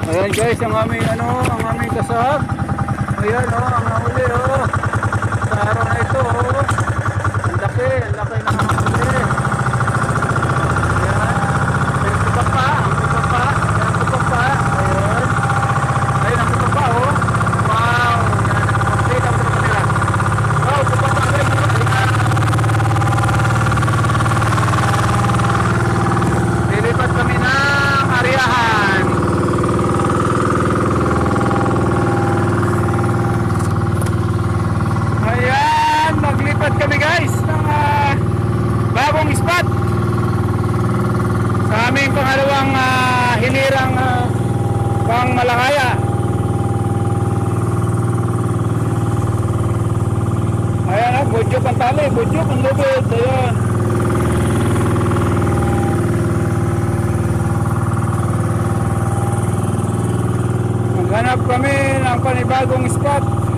Ayan guys, ang aming ang aming kasab. Ayan ang nahuli sa araw na ito Ang laki ng nahuli. Ayan. Ang tupak pa. Ayan. Ayun ang tupak pa Wow. Yan ang tupak. Dito ang tupak nila. Wow, tupak pa guys. Ayan. Lilipat kami ng ariyahan. Maglipat kami guys ng bagong spot sa aming pangalawang hinirang pang Malakaya. Ayan budyok ang tali, budyok ang lubid. Ayan. Maghanap kami ng panibagong spot.